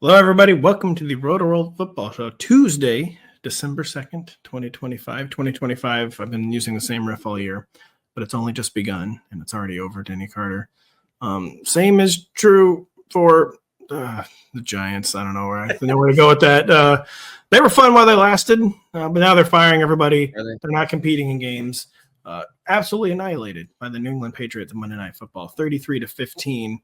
Hello, everybody. Welcome to the Rotoworld Football Show. Tuesday, December 2nd, 2025. 2025, I've been using the same riff all year, but it's only just begun, and it's already over, Denny Carter. Same is true for the Giants. I don't know where to go with that. They were fun while they lasted, but now they're firing everybody. Really? They're not competing in games. Absolutely annihilated by the New England Patriots on Monday Night Football, 33-15,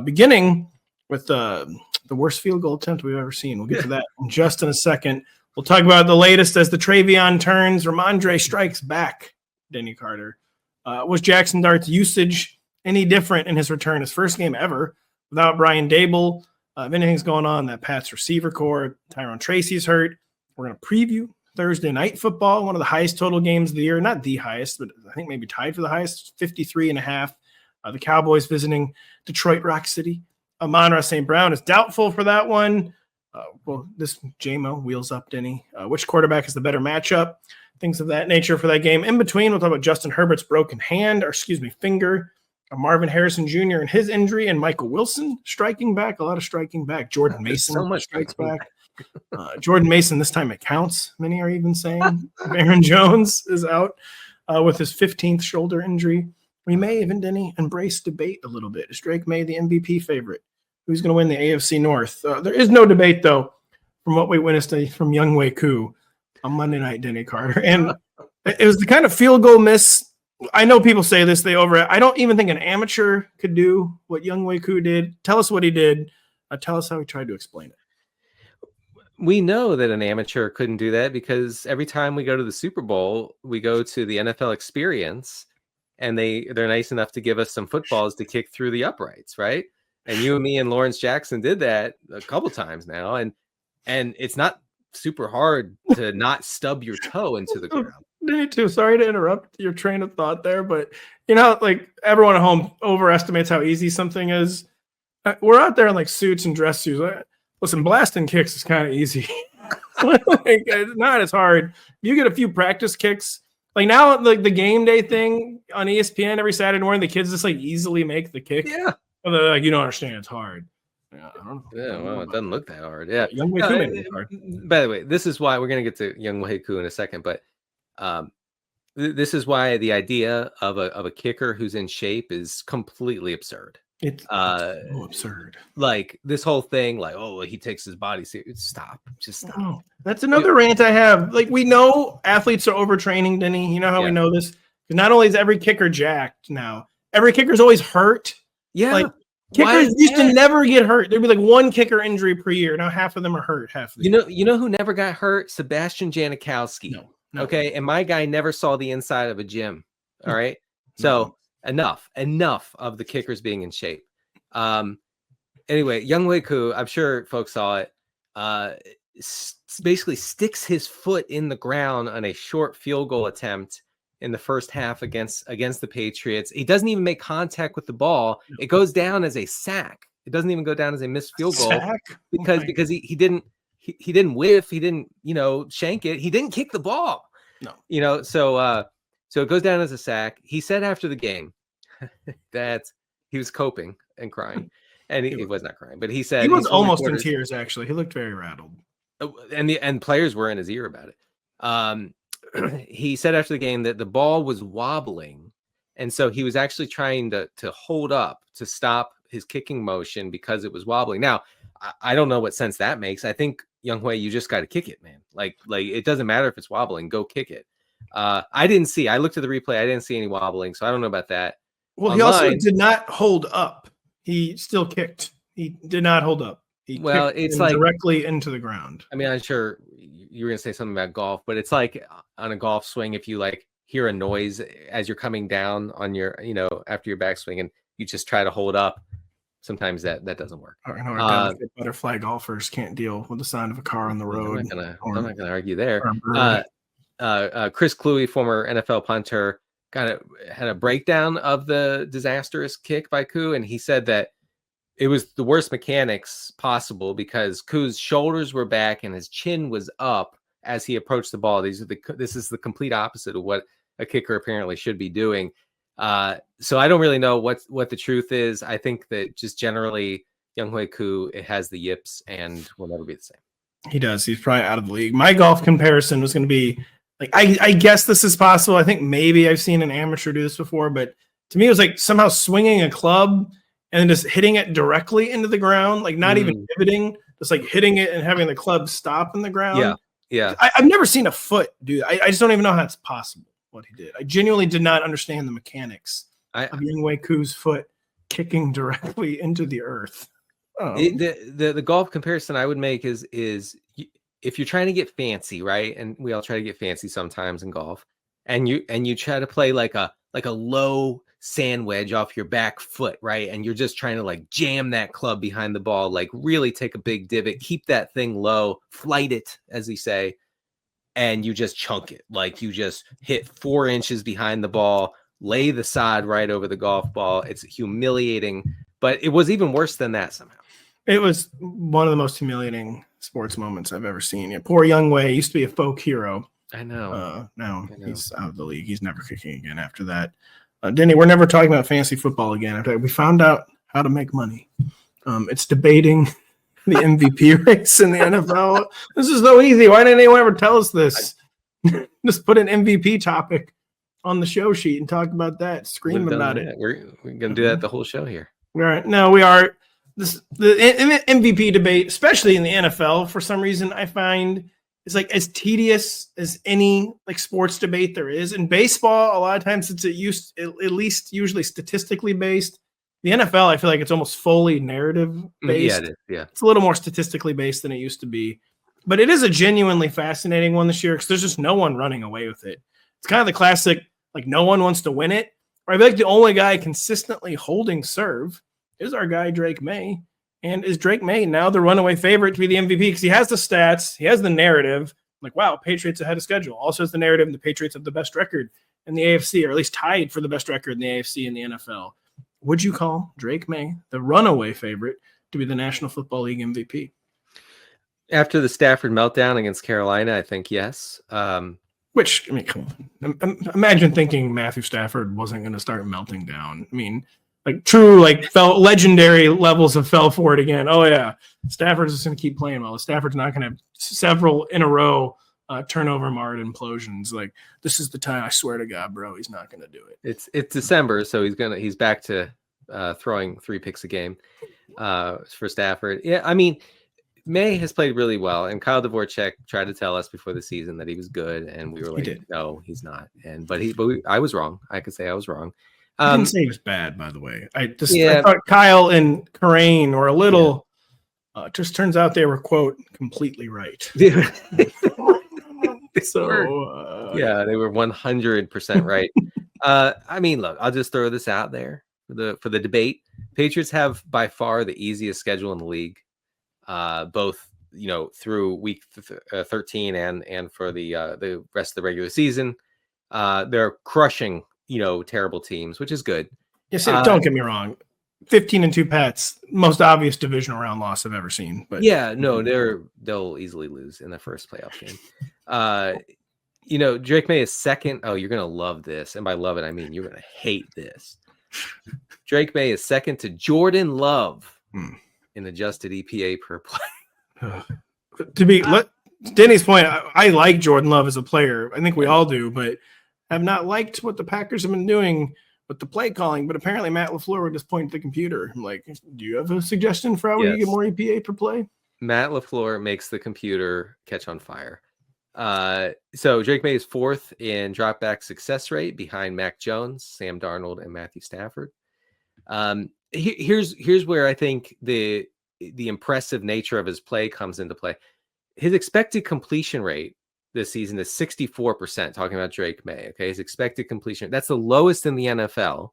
beginning with the worst field goal attempt we've ever seen. We'll get to that in just in a second. We'll talk about the latest as the TreVeyon turns. Rhamondre strikes back, Denny Carter. Was Jaxson Dart's usage any different in his return? His first game ever without Brian Dable. If anything's going on, that Pats receiver core, Tyrone Tracey's hurt. We're going to preview Thursday Night Football, one of the highest total games of the year. Not the highest, but I think maybe tied for the highest, 53.5. The Cowboys visiting Detroit Rock City. Amon-Ra St. Brown is doubtful for that one. This JMO wheels up, Denny. Which quarterback is the better matchup? Things of that nature for that game. In between, we'll talk about Justin Herbert's broken finger. Marvin Harrison Jr. and his injury, and Michael Wilson striking back. A lot of striking back. Jordan Mason so much strikes back. Jordan Mason, this time it counts. Many are even saying Aaron Jones is out with his 15th shoulder injury. We may even, Denny, embrace debate a little bit. Is Drake Maye the MVP favorite? Who's going to win the AFC North? There is no debate, though, from what we witnessed from Younghoe Koo on Monday night, Denny Carter. And it was the kind of field goal miss. I know people say this. I don't even think an amateur could do what Younghoe Koo did. Tell us what he did. Tell us how he tried to explain it. We know that an amateur couldn't do that because every time we go to the Super Bowl, we go to the NFL Experience, and they're nice enough to give us some footballs to kick through the uprights, right? And you and me and Lawrence Jackson did that a couple times now, and it's not super hard to not stub your toe into the ground. Me too. Sorry to interrupt your train of thought there, but like everyone at home overestimates how easy something is. We're out there in like suits and dress suits. Listen, blasting kicks is kind of easy. It's not as hard. You get a few practice kicks. Like now, like the game day thing on ESPN every Saturday morning, the kids just like easily make the kick. Yeah. They're like, you don't understand, it's hard. Yeah, I don't know. Yeah, well, it doesn't look that hard. Yeah. Younghoe Koo made it hard. By the way, this is why we're going to get to Younghoe Koo in a second, but this is why the idea of a kicker who's in shape is completely absurd. It's so absurd. Like this whole thing, like, oh, he takes his body serious. Stop. Just stop. Oh, that's another rant I have. Like, we know athletes are overtraining, Denny. You know how we know this? Because not only is every kicker jacked now, every kicker's always hurt. Yeah. Like, kickers used to never get hurt. There'd be like one kicker injury per year. Now half of them are hurt. You know who never got hurt? Sebastian Janikowski. No. Okay. And my guy never saw the inside of a gym. All right. So enough of the kickers being in shape. Anyway, Younghoe Koo, I'm sure folks saw it. Basically sticks his foot in the ground on a short field goal attempt in the first half against the Patriots. He doesn't even make contact with the ball. It goes down as a sack. It doesn't even go down as a missed field goal because he didn't whiff. He didn't, shank it. He didn't kick the ball. No. So it goes down as a sack. He said after the game that he was coping and crying. And he was not crying, but he said he was almost in tears, actually. He looked very rattled. And players were in his ear about it. He said after the game that the ball was wobbling, and so he was actually trying to hold up to stop his kicking motion because it was wobbling. Now, I don't know what sense that makes. I think, Younghoe, you just got to kick it, man. Like it doesn't matter if it's wobbling, go kick it. I looked at the replay. I didn't see any wobbling, so I don't know about that. Well, he also did not hold up. He still kicked. He did not hold up. It's like directly into the ground. I mean, I'm sure you were going to say something about golf, but it's like on a golf swing, if you like hear a noise as you're coming down on your, after your backswing, and you just try to hold up, sometimes that doesn't work. I know our butterfly golfers can't deal with the sound of a car on the road. I'm not gonna argue there. Chris Cluey, former NFL punter, kind of had a breakdown of the disastrous kick by Koo, and he said that it was the worst mechanics possible because Koo's shoulders were back and his chin was up as he approached the ball. This is the complete opposite of what a kicker apparently should be doing. So I don't really know what the truth is. I think that just generally Younghoe Koo, it has the yips and will never be the same. He does. He's probably out of the league. My golf comparison was going to be like, I guess this is possible. I think maybe I've seen an amateur do this before, but to me, it was like somehow swinging a club and then just hitting it directly into the ground, like not even pivoting, just like hitting it and having the club stop in the ground. Yeah. Yeah. I've never seen a foot do that. I just don't even know how it's possible what he did. I genuinely did not understand the mechanics of Younghoe Koo's foot kicking directly into the earth. The golf comparison I would make is if you're trying to get fancy, right? And we all try to get fancy sometimes in golf, and you try to play like a low sand wedge off your back foot, right? And you're just trying to like jam that club behind the ball, like really take a big divot, keep that thing low, flight it, as they say, and you just chunk it. Like you just hit 4 inches behind the ball, lay the sod right over the golf ball. It's humiliating, but it was even worse than that somehow. It was one of the most humiliating sports moments I've ever seen. Yeah, poor Younghoe used to be a folk hero. I know. Now he's out of the league. He's never kicking again after that. Denny, we're never talking about fantasy football again. After we found out how to make money. It's debating the MVP race in the NFL. This is so easy. Why didn't anyone ever tell us this? Just put an MVP topic on the show sheet and talk about that. Scream about it. We're going to do that the whole show here. All right. No, we are. The MVP debate, especially in the NFL, for some reason, I find is like as tedious as any like sports debate there is. In baseball, a lot of times it's at least usually statistically based. The NFL, I feel like it's almost fully narrative based. Yeah, it is. Yeah, it's a little more statistically based than it used to be. But it is a genuinely fascinating one this year because there's just no one running away with it. It's kind of the classic, like no one wants to win it. Or I feel like the only guy consistently holding serve is our guy Drake Maye. And is Drake Maye now the runaway favorite to be the MVP? Because he has the stats, he has the narrative. Like, wow, Patriots ahead of schedule. Also has the narrative, and the Patriots have the best record in the AFC, or at least tied for the best record in the AFC in the NFL. Would you call Drake Maye the runaway favorite to be the National Football League MVP? After the Stafford meltdown against Carolina, I think yes. Which, I mean, come on. Imagine thinking Matthew Stafford wasn't going to start melting down. I mean, like true, like legendary levels of fell for it again. Oh yeah, Stafford's just going to keep playing well. Stafford's not going to have several in a row turnover marred implosions. Like this is the time. I swear to God, bro, he's not going to do it. It's December, so he's back to throwing 3 picks a game for Stafford. Yeah, I mean, Maye has played really well, and Kyle Dvorak tried to tell us before the season that he was good, and we were like, no, he's not. But I was wrong. I could say I was wrong. I didn't say he was bad, by the way. I thought Kyle and Karain were a little. Just turns out they were, quote, completely right. So yeah, they were 100% right. I mean, look, I'll just throw this out there for the debate. Patriots have by far the easiest schedule in the league, both through week 13 and for the rest of the regular season. They're crushing terrible teams, which is good. Yes, don't get me wrong. 15-2 Pats, most obvious divisional round loss I've ever seen. But yeah, no, they'll easily lose in the first playoff game. Drake Maye is second. Oh, you're gonna love this, and by love it, I mean you're gonna hate this. Drake Maye is second to Jordan Love in adjusted EPA per play. To be Denny's point, I like Jordan Love as a player. I think we all do, but have not liked what the Packers have been doing with the play calling. But apparently Matt LaFleur would just point to the computer. I'm like, do you have a suggestion for how we can get more EPA per play? Matt LaFleur makes the computer catch on fire. So Drake Maye is 4th in dropback success rate behind Mac Jones, Sam Darnold, and Matthew Stafford. Here's where I think the impressive nature of his play comes into play. His expected completion rate this season is 64%, talking about Drake Maye. Okay. His expected completion, that's the lowest in the NFL.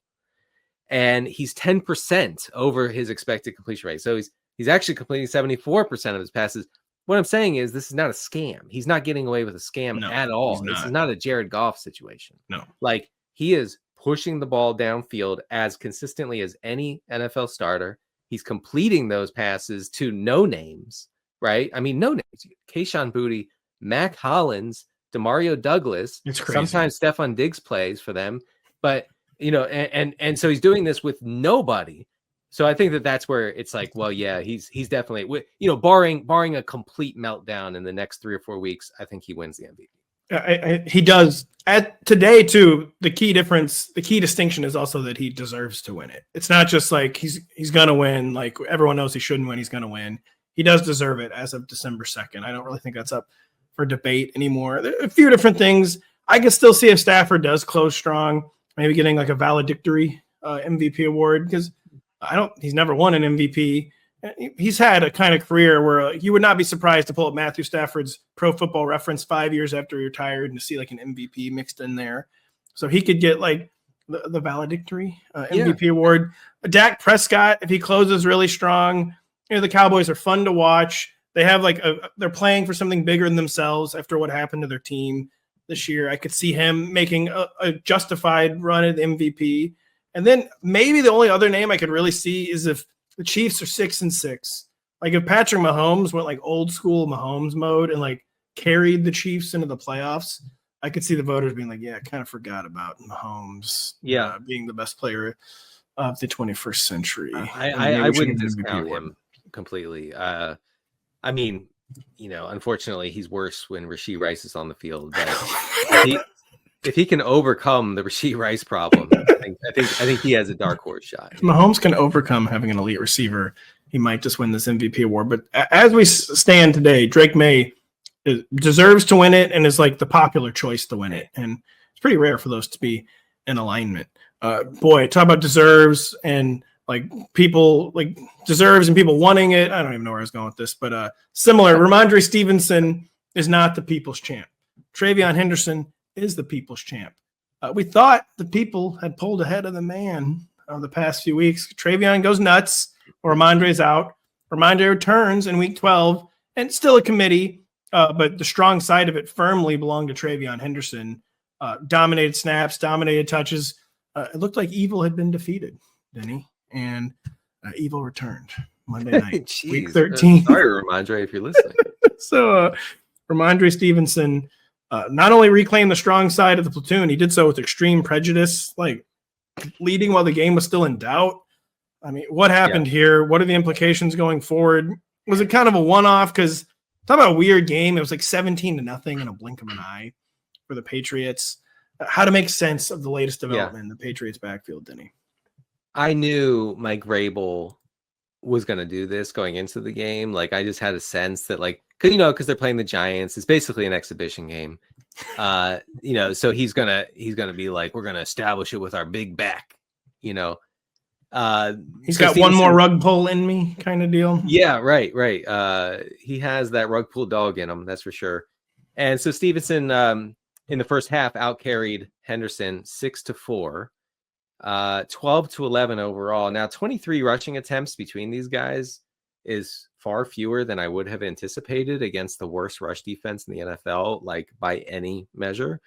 And he's 10% over his expected completion rate. So he's actually completing 74% of his passes. What I'm saying is this is not a scam. He's not getting away with a scam at all. This is not a Jared Goff situation. No. Like he is pushing the ball downfield as consistently as any NFL starter. He's completing those passes to no names, right? I mean, no names. Kayshon Boutte, Mac Hollins, Demario Douglas. It's crazy. Sometimes Stephon Diggs plays for them, but and so he's doing this with nobody. So I think that's where it's like, well, yeah, he's definitely, you know, barring a complete meltdown in the next 3 or 4 weeks, I think he wins the MVP. He does at today too. The key distinction is also that he deserves to win it. It's not just like he's gonna win. Like everyone knows he shouldn't win. He's gonna win. He does deserve it as of December 2nd. I don't really think that's up for debate anymore. There are a few different things. I can still see if Stafford does close strong, maybe getting like a valedictory MVP award, because he's never won an MVP. He's had a kind of career where you would not be surprised to pull up Matthew Stafford's Pro Football Reference 5 years after he retired and to see like an MVP mixed in there. So he could get like the valedictory MVP award. Dak Prescott, if he closes really strong, you know, the Cowboys are fun to watch. They have like they're playing for something bigger than themselves after what happened to their team this year. I could see him making a justified run at MVP. And then maybe the only other name I could really see is if the Chiefs are 6-6. Like if Patrick Mahomes went like old school Mahomes mode and like carried the Chiefs into the playoffs, I could see the voters being like, yeah, I kind of forgot about Mahomes being the best player of the 21st century. I wouldn't discount him completely. I mean, you know, unfortunately, he's worse when Rashee Rice is on the field. But if he can overcome the Rashee Rice problem, I think he has a dark horse shot. If Mahomes can overcome having an elite receiver, he might just win this MVP award. But as we stand today, Drake Maye deserves to win it and is like the popular choice to win it. And it's pretty rare for those to be in alignment. Boy, talk about deserves and like people like deserves and people wanting it. I don't even know where I was going with this, but similar. Rhamondre Stevenson is not the people's champ. TreVeyon Henderson is the people's champ. We thought the people had pulled ahead of the man the past few weeks. TreVeyon goes nuts, or Rhamondre's out. Rhamondre returns in week 12, and still a committee, but the strong side of it firmly belonged to TreVeyon Henderson. Dominated snaps, dominated touches. It looked like evil had been defeated, Denny, and evil returned Monday night, week 13. Sorry, Rhamondre, if you're listening. So Rhamondre Stevenson not only reclaimed the strong side of the platoon, he did so with extreme prejudice, like leading while the game was still in doubt. I mean, what happened here? What are the implications going forward? Was it kind of a one-off? Because talk about a weird game. It was like 17-0 in a blink of an eye for the Patriots. How to make sense of the latest development in the Patriots backfield, Denny? I knew Mike Vrabel was going to do this going into the game. Like, I just had a sense that, like, because they're playing the Giants, it's basically an exhibition game. So he's gonna be like, we're gonna establish it with our big back. He's got one more rug pull in me, kind of deal. Yeah, right. He has that rug pull dog in him, that's for sure. And so Stevenson, in the first half, outcarried Henderson 6-4. 12-11 overall. Now, 23 rushing attempts between these guys is far fewer than I would have anticipated against the worst rush defense in the NFL, like by any measure.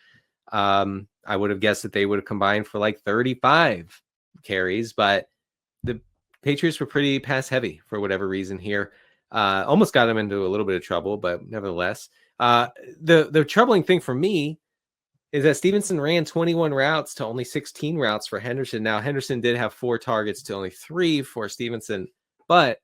I would have guessed that they would have combined for like 35 carries, but the Patriots were pretty pass heavy for whatever reason here. Almost got them into a little bit of trouble, but nevertheless, the troubling thing for me is that Stevenson ran 21 routes to only 16 routes for Henderson. Now, Henderson did have 4 targets to only 3 for Stevenson. But,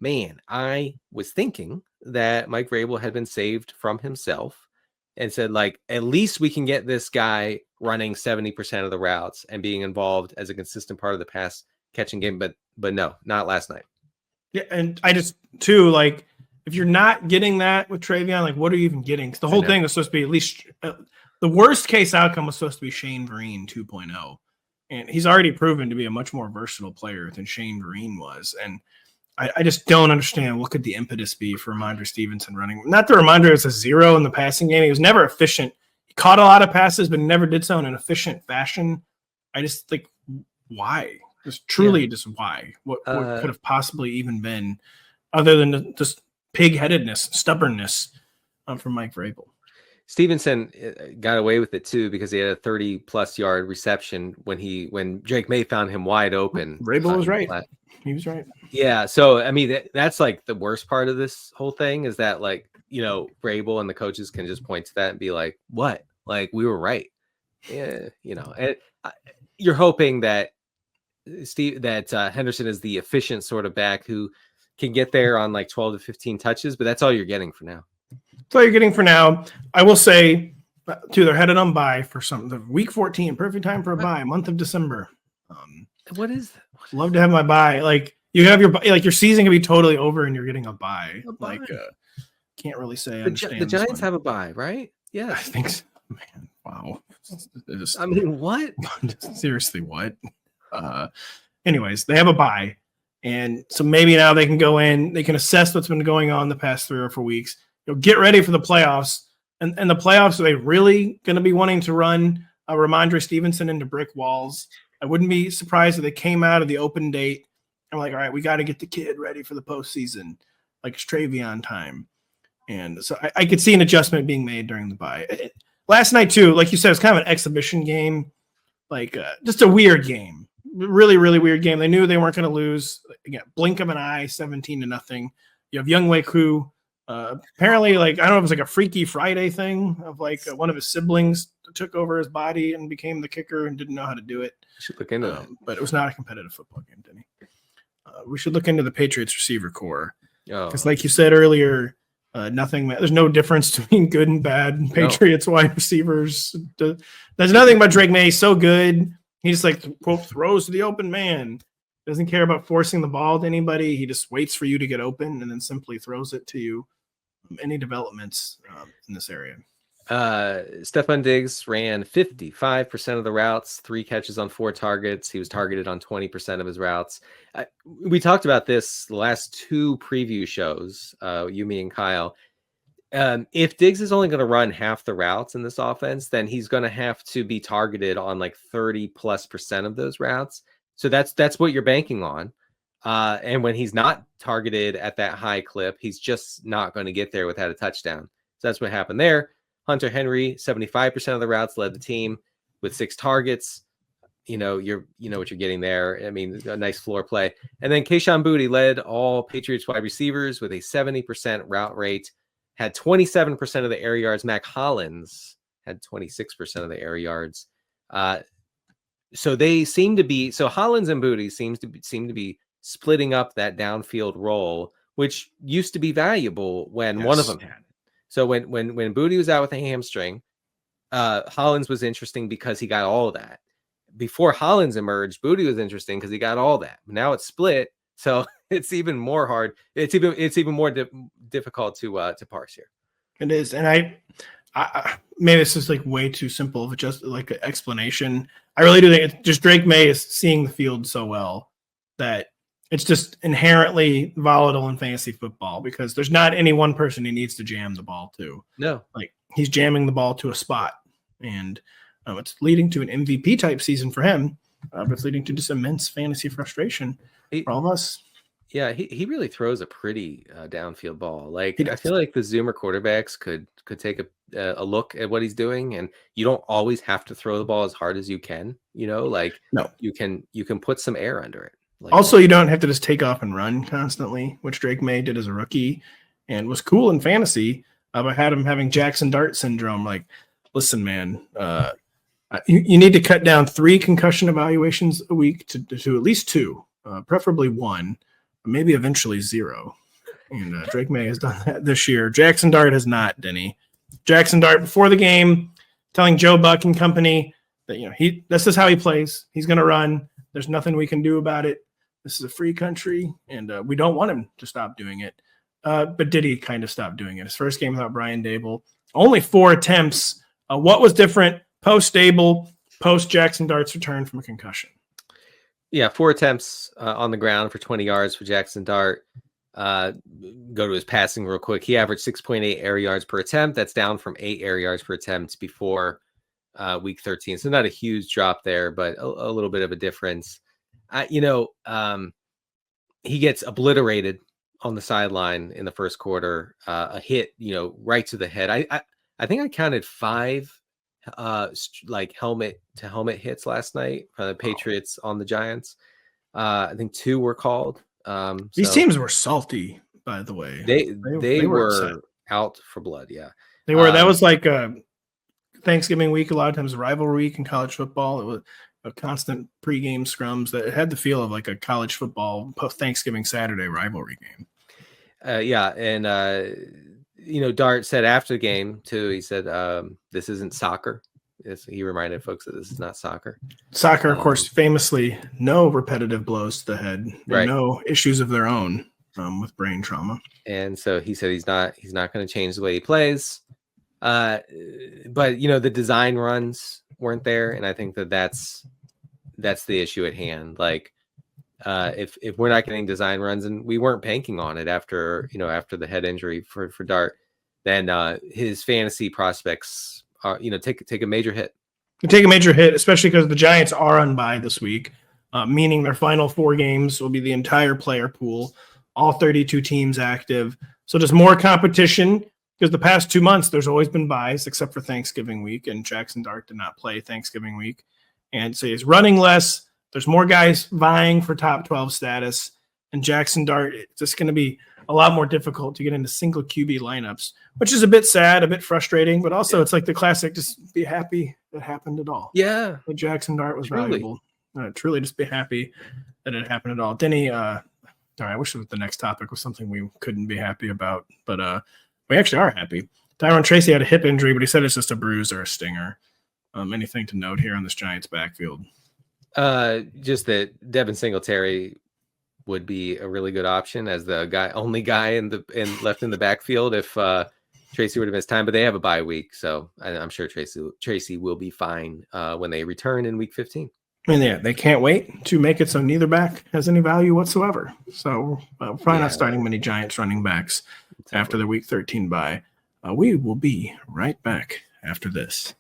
man, I was thinking that Mike Vrabel had been saved from himself and said, like, at least we can get this guy running 70% of the routes and being involved as a consistent part of the pass catching game. But no, not last night. Yeah, and I just, too, like, if you're not getting that with TreVeyon, like, what are you even getting? 'Cause the whole thing was supposed to be at least the worst case outcome was supposed to be Shane Vereen 2.0. And he's already proven to be a much more versatile player than Shane Vereen was. And I just don't understand what could the impetus be for Rhamondre Stevenson running. Not that Rhamondre was a 0 in the passing game. He was never efficient. He caught a lot of passes, but never did so in an efficient fashion. I just think, why? Just truly just why? What could have possibly even been other than just pig-headedness, stubbornness from Mike Vrabel? Stevenson got away with it too because he had a 30+ yard reception when Drake Maye found him wide open. Vrabel was right. He was right. Yeah. So, I mean, that's like the worst part of this whole thing is that, like, Vrabel and the coaches can just point to that and be like, what? Like, we were right. Yeah. And you're hoping that Steve, that Henderson is the efficient sort of back who can get there on like 12 to 15 touches, but that's all you're getting for now. That's all you're getting for now. I will say, too, they're headed on bye for the week 14, perfect time for a bye, month of December. What is that? Love to have my bye. Like you have your season can be totally over and you're getting a bye. Like can't really say. The Giants have a bye, right? Yeah, I think so. Man, wow. I mean, what? Seriously, what? Anyways, they have a bye. And so maybe now they can go in, they can assess what's been going on the past 3 or 4 weeks. Get ready for the playoffs. And the playoffs, are they really going to be wanting to run Rhamondre Stevenson into brick walls? I wouldn't be surprised if they came out of the open date and like, all right, we got to get the kid ready for the postseason. Like it's TreVeyon time. And so I could see an adjustment being made during the bye. Last night, too, like you said, it's kind of an exhibition game. Like just a weird game. Really, really weird game. They knew they weren't going to lose. Again, blink of an eye, 17-0. You have Younghoe Koo. Apparently, like I don't know if it was like a Freaky Friday thing of like one of his siblings took over his body and became the kicker and didn't know how to do it. Should look into that. But it was not a competitive football game, Denny. We should look into the Patriots receiver core because, like you said earlier, nothing. There's no difference between good and bad Patriots wide receivers. There's nothing but Drake Maye. He's so good. He just like quote throws to the open man. Doesn't care about forcing the ball to anybody. He just waits for you to get open and then simply throws it to you. Any developments in this area? Stephon Diggs ran 55% of the routes, 3 catches on 4 targets. He was targeted on 20% of his routes. We talked about this the last 2 preview shows, you, me, and Kyle. If Diggs is only going to run half the routes in this offense, then he's going to have to be targeted on like 30+% of those routes. So that's what you're banking on. And when he's not targeted at that high clip, he's just not going to get there without a touchdown. So that's what happened there. Hunter Henry, 75% of the routes, led the team with 6 targets. You know what you're getting there. I mean, a nice floor play. And then Kayshon Boutte led all Patriots wide receivers with a 70% route rate, had 27% of the air yards. Mac Hollins had 26% of the air yards. So they seem to be, so Hollins and Boutte seem to be splitting up that downfield role, which used to be valuable when one of them had it. So when Boutte was out with a hamstring, Hollins was interesting because he got all of that. Before Hollins emerged, Boutte was interesting because he got all that. Now it's split, so it's even more hard. It's even more difficult to parse here. It is, and I maybe this is like way too simple of just like an explanation. I really do think it's just Drake Maye is seeing the field so well that it's just inherently volatile in fantasy football because there's not any one person he needs to jam the ball to. No, like he's jamming the ball to a spot, and it's leading to an MVP type season for him. But it's leading to just immense fantasy frustration for all of us. Yeah, he really throws a pretty downfield ball. Like I feel like the Zoomer quarterbacks could take a look at what he's doing, and you don't always have to throw the ball as hard as you can. No, you can put some air under it. Like, also, you don't have to just take off and run constantly, which Drake Maye did as a rookie and was cool in fantasy. I had him having Jaxson Dart syndrome. Like, listen, man, you need to cut down 3 concussion evaluations a week to at least 2, preferably 1, maybe eventually 0. And Drake Maye has done that this year. Jaxson Dart has not, Denny. Jaxson Dart before the game telling Joe Buck and company that this is how he plays. He's going to run. There's nothing we can do about it. This is a free country, and we don't want him to stop doing it. But did he kind of stop doing it? His first game without Brian Dable, only 4 attempts. What was different post Dable, post Jaxson Dart's return from a concussion? Yeah, 4 attempts on the ground for 20 yards for Jaxson Dart. Go to his passing real quick. He averaged 6.8 air yards per attempt. That's down from 8 air yards per attempt before week 13. So not a huge drop there, but a little bit of a difference. He gets obliterated on the sideline in the first quarter. A hit, right to the head. I think I counted 5 like helmet to helmet hits last night from the Patriots on the Giants. I think 2 were called. These teams were salty, by the way. They were out for blood. Yeah, they were. That was like Thanksgiving week. A lot of times rivalry week in college football. It constant pregame scrums that had the feel of like a college football Thanksgiving Saturday rivalry game. Yeah, and Dart said after the game too. He said, "This isn't soccer." He reminded folks that this is not soccer. Soccer, of course, famously no repetitive blows to the head, and right. no issues of their own with brain trauma. And so he said he's not going to change the way he plays. But the design runs weren't there, and I think that's the issue at hand. Like, if we're not getting design runs, and we weren't banking on it after the head injury for Dart, then his fantasy prospects are take a major hit. Take a major hit, especially because the Giants are on bye this week, meaning their final 4 games will be the entire player pool, all 32 teams active. So just more competition. Because the past 2 months, there's always been buys, except for Thanksgiving week, and Jaxson Dart did not play Thanksgiving week. And so he's running less. There's more guys vying for top 12 status. And Jaxson Dart, it's just going to be a lot more difficult to get into single QB lineups, which is a bit sad, a bit frustrating, but also it's like the classic, just be happy it happened at all. Yeah. That Jaxson Dart was valuable. Truly just be happy that it happened at all. Denny, I wish the next topic was something we couldn't be happy about, but we actually are happy. Tyrone Tracey had a hip injury, but he said it's just a bruise or a stinger. Anything to note here on this Giants backfield? Just that Devin Singletary would be a really good option as the only guy left in the backfield if Tracey would have missed time. But they have a bye week, so I'm sure Tracey will be fine when they return in week 15. And yeah, they can't wait to make it so neither back has any value whatsoever. So probably not starting many Giants running backs after the week 13 bye. We will be right back after this.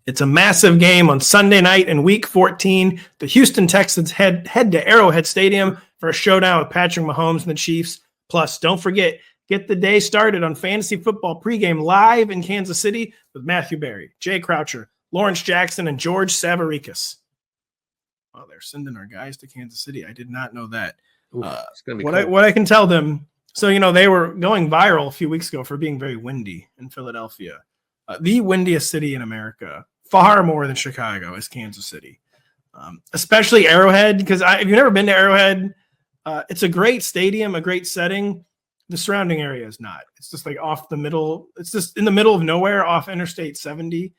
It's a massive game on Sunday night in week 14. The Houston Texans head to Arrowhead Stadium for a showdown with Patrick Mahomes and the Chiefs. Plus, don't forget, get the day started on fantasy football pregame live in Kansas City with Matthew Berry, Jay Croucher, Lawrence Jackson, and George Savaricas. Oh, they're sending our guys to Kansas City. I did not know that. It's gonna be what I can tell them. So, they were going viral a few weeks ago for being very windy in Philadelphia. The windiest city in America, far more than Chicago, is Kansas City. Especially Arrowhead, because if you've never been to Arrowhead, it's a great stadium, a great setting. The surrounding area is not. It's just like off the middle. It's just in the middle of nowhere off Interstate 70.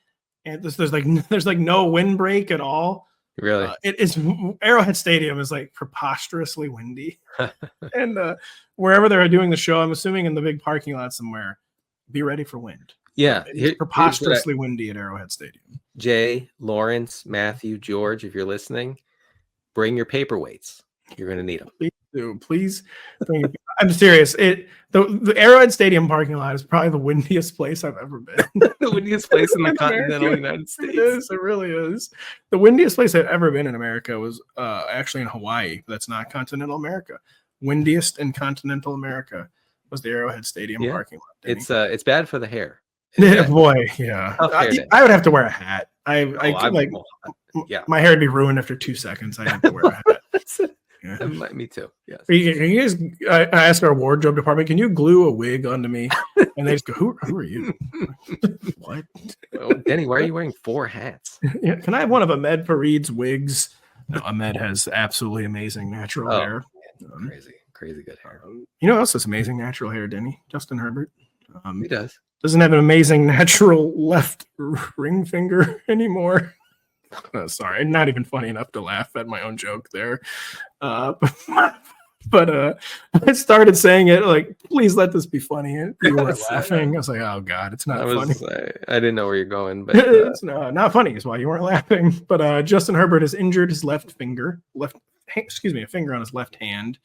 And there's like no windbreak at all. Really? It is Arrowhead Stadium is like preposterously windy. And wherever they're doing the show, I'm assuming in the big parking lot somewhere, be ready for wind. Yeah. It's preposterously windy at Arrowhead Stadium. Jay, Lawrence, Matthew, George, if you're listening, bring your paperweights. You're going to need them. Please do. Please. I'm serious. The Arrowhead Stadium parking lot is probably the windiest place I've ever been. The windiest place in the continental United States. It is. It really is. The windiest place I've ever been in America was actually in Hawaii. That's not continental America. Windiest in continental America was the Arrowhead Stadium parking lot. Denny. It's bad for the hair. Boy, yeah. I would have to wear a hat. My hair would be ruined after 2 seconds. I have to wear a hat. Yeah. Me too. Yes. Can you guys? I ask our wardrobe department. Can you glue a wig onto me? And they just go, "Who are you?" What? Oh, Denny, why are you wearing 4 hats? Yeah, can I have one of Ahmed Fareed's wigs? No, Ahmed has absolutely amazing natural hair. Crazy good hair. You know who else has amazing natural hair, Denny? Justin Herbert. He does. Doesn't have an amazing natural left ring finger anymore. Sorry, not even funny enough to laugh at my own joke there. But I started saying it like, please let this be funny. And you were laughing. I was like, oh God, it's not funny. I didn't know where you're going, but it's not funny is why you weren't laughing. But Justin Herbert has injured his a finger on his left hand.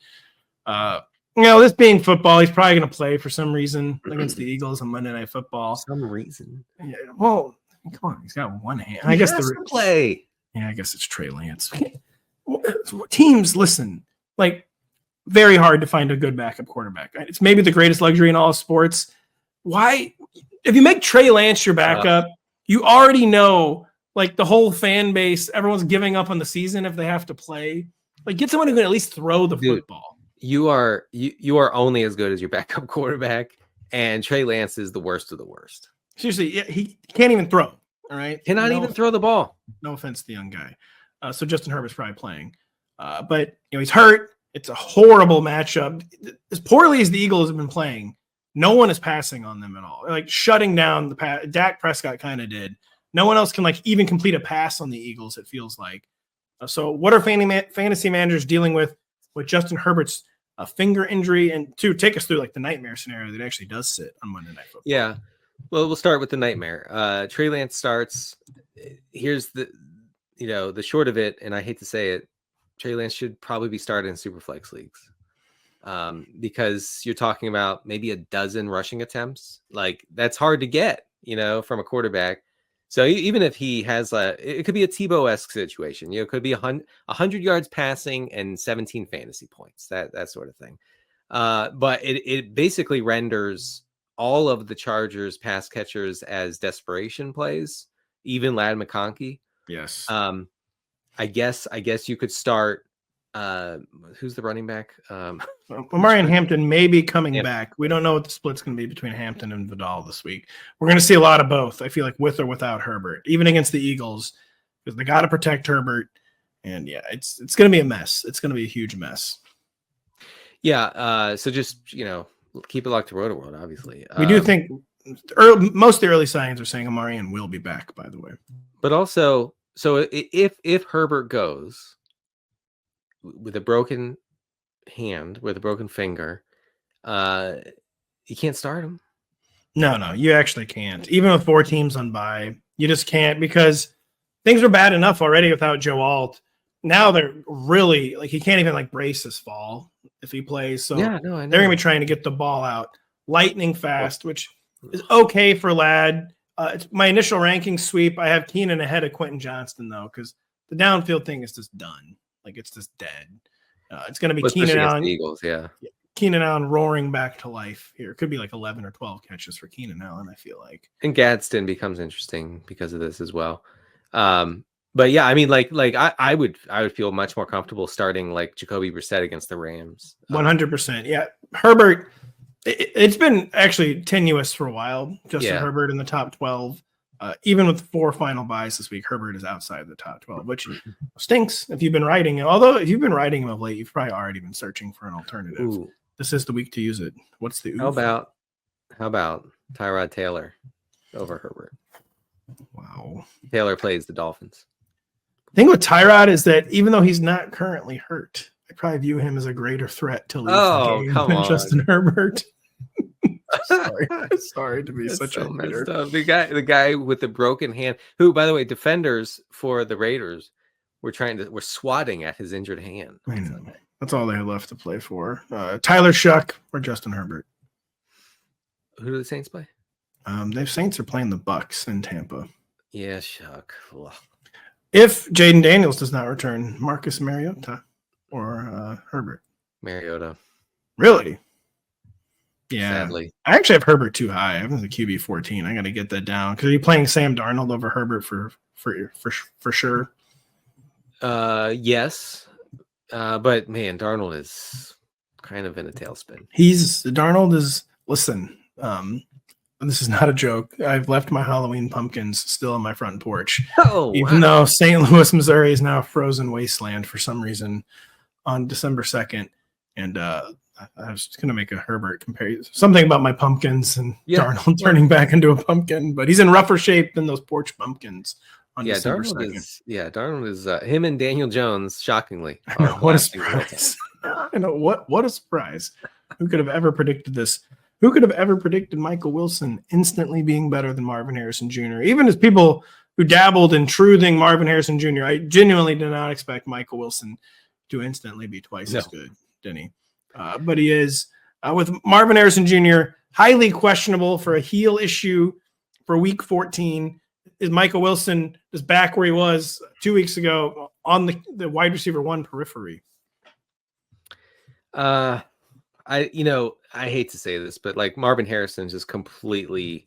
This being football, he's probably going to play for some reason against the Eagles on Monday Night Football. Some reason. Yeah, well, come on, he's got one hand. I guess the play. Yeah, I guess it's Trey Lance. Teams, listen, like very hard to find a good backup quarterback. Right? It's maybe the greatest luxury in all sports. Why, if you make Trey Lance your backup, you already know, like the whole fan base, everyone's giving up on the season if they have to play. Like, get someone who can at least throw the football. You are only as good as your backup quarterback, and Trey Lance is the worst of the worst. Seriously, he can't even throw. All right. Cannot even throw the ball. No offense to the young guy. So Justin Herbert's probably playing. But he's hurt. It's a horrible matchup. As poorly as the Eagles have been playing, no one is passing on them at all. Like shutting down the pass. Dak Prescott kind of did. No one else can even complete a pass on the Eagles, it feels like. So what are fantasy managers dealing with Justin Herbert's finger injury? And to take us through the nightmare scenario that actually does sit on Monday Night Football. Yeah. Well, we'll start with the nightmare. Trey Lance starts. Here's the short of it, and I hate to say it, Trey Lance should probably be started in Superflex leagues because you're talking about maybe a dozen rushing attempts. That's hard to get, from a quarterback. So even if he has it could be a Tebow-esque situation. It could be 100 yards passing and 17 fantasy points, that sort of thing. But it basically renders all of the Chargers pass catchers as desperation plays, even Ladd McConkey. Yes. I guess you could start. Who's the running back? Marion Hampton may be coming back. We don't know what the split's going to be between Hampton and Vidal this week. We're going to see a lot of both. I feel like with or without Herbert, even against the Eagles, because they got to protect Herbert. And yeah, it's going to be a mess. It's going to be a huge mess. Yeah. So just keep it locked to Rotoworld. Obviously, we do think most of the early signs are saying Amarian will be back. By the way, but also. So if Herbert goes with a broken hand, with a broken finger, you can't start him. No, you actually can't. Even with 4 teams on bye, you just can't because things were bad enough already without Joe Alt. Now they're really he can't even brace his fall if he plays. So yeah, no, I know. They're gonna be trying to get the ball out lightning fast, which is okay for Ladd. It's my initial ranking sweep. I have Keenan ahead of Quentin Johnston, though, because the downfield thing is just done. It's just dead. It's going to be Keenan Allen. Eagles, yeah. Keenan Allen roaring back to life here. It could be 11 or 12 catches for Keenan Allen, I feel like. And Gadsden becomes interesting because of this as well. But yeah, I mean, I would feel much more comfortable starting Jacoby Brissett against the Rams. 100%. Yeah, Herbert. It's been actually tenuous for a while. Justin Herbert in the top 12. Even with 4 final buys this week, Herbert is outside the top 12, which stinks if you've been riding him. Although if you've been riding him of late, you've probably already been searching for an alternative. Ooh. This is the week to use it. What's the How about Tyrod Taylor over Herbert? Wow. Taylor plays the Dolphins. The thing with Tyrod is that even though he's not currently hurt, I probably view him as a greater threat to leave the game than Justin Herbert. Sorry to be such a messed up. The guy with the broken hand, who, by the way, defenders for the Raiders were swatting at his injured hand. I know. That's all they have left to play for. Tyler Shuck or Justin Herbert. Who do the Saints play? The Saints are playing the Bucks in Tampa. Yeah, Shuck. Ugh. If Jaden Daniels does not return, Marcus Mariota or Herbert. Mariota. Really? Yeah. Sadly. I actually have Herbert too high. I have him as a QB 14. I got to get that down because you're playing Sam Darnold over Herbert for sure. Yes. But man, Darnold is kind of in a tailspin. Darnold is listen. This is not a joke. I've left my Halloween pumpkins still on my front porch. Even though St. Louis, Missouri is now a frozen wasteland for some reason on December 2nd. And I was going to make a Herbert comparison. Something about my pumpkins and Darnold turning back into a pumpkin. But he's in rougher shape than those porch pumpkins on December 2nd. Darnold is him and Daniel Jones, shockingly. I know, what a surprise. I know, what a surprise. Who could have ever predicted this? Who could have ever predicted Michael Wilson instantly being better than Marvin Harrison Jr.? Even as people who dabbled in truthing Marvin Harrison Jr., I genuinely did not expect Michael Wilson to instantly be twice as good, Denny. But he is. With Marvin Harrison Jr., highly questionable for a heel issue for week 14. Is Michael Wilson just back where he was 2 weeks ago on the wide receiver 1 periphery? I hate to say this, but Marvin Harrison just completely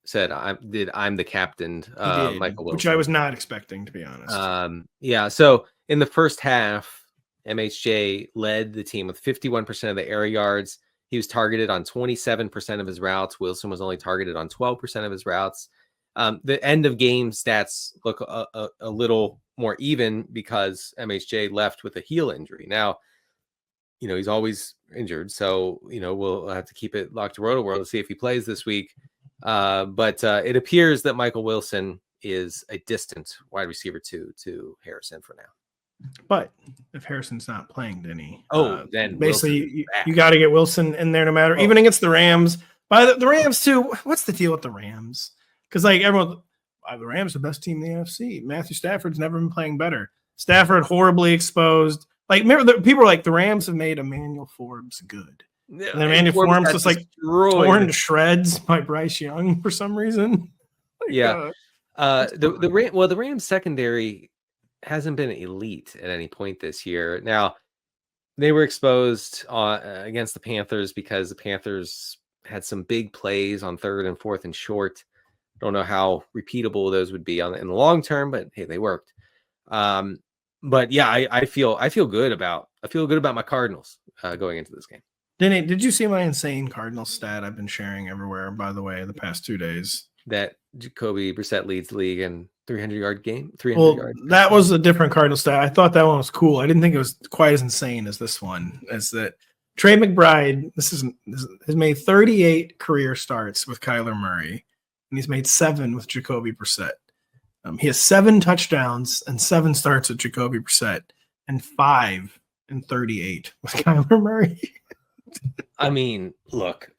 said I'm the captain, Michael Wilson, which I was not expecting, to be honest. So in the first half, MHJ led the team with 51% of the air yards. He was targeted on 27% of his routes. Wilson was only targeted on 12% of his routes. The end of game stats look a little more even because MHJ left with a heel injury. Now, he's always injured, so we'll have to keep it locked to Rotoworld to see if he plays this week. But it appears that Michael Wilson is a distant wide receiver to Harrison for now. But if Harrison's not playing, Denny, then basically you got to get Wilson in there no matter, even against the Rams. By the Rams too. What's the deal with the Rams? Because everyone, the Rams are the best team in the NFC. Matthew Stafford's never been playing better. Stafford horribly exposed. Remember, people were like, the Rams have made Emmanuel Forbes good. Yeah, and then Emmanuel Forbes just torn to shreds by Bryce Young for some reason. The Rams secondary hasn't been elite at any point this year. Now, they were exposed against the Panthers because the Panthers had some big plays on 3rd and 4th and short. Don't know how repeatable those would be in the long term, but hey, they worked. But yeah, I feel good about my Cardinals going into this game. Denny, did you see my insane Cardinals stat I've been sharing everywhere, by the way, the past 2 days? That Jacoby Brissett leads the league in 300-yard game. That was a different Cardinal stat. I thought that one was cool. I didn't think it was quite as insane as this one. As that Trey McBride, has made 38 career starts with Kyler Murray, and he's made 7 with Jacoby Brissett. He has 7 touchdowns and 7 starts with Jacoby Brissett, and 5 and 38 with Kyler Murray. I mean, look,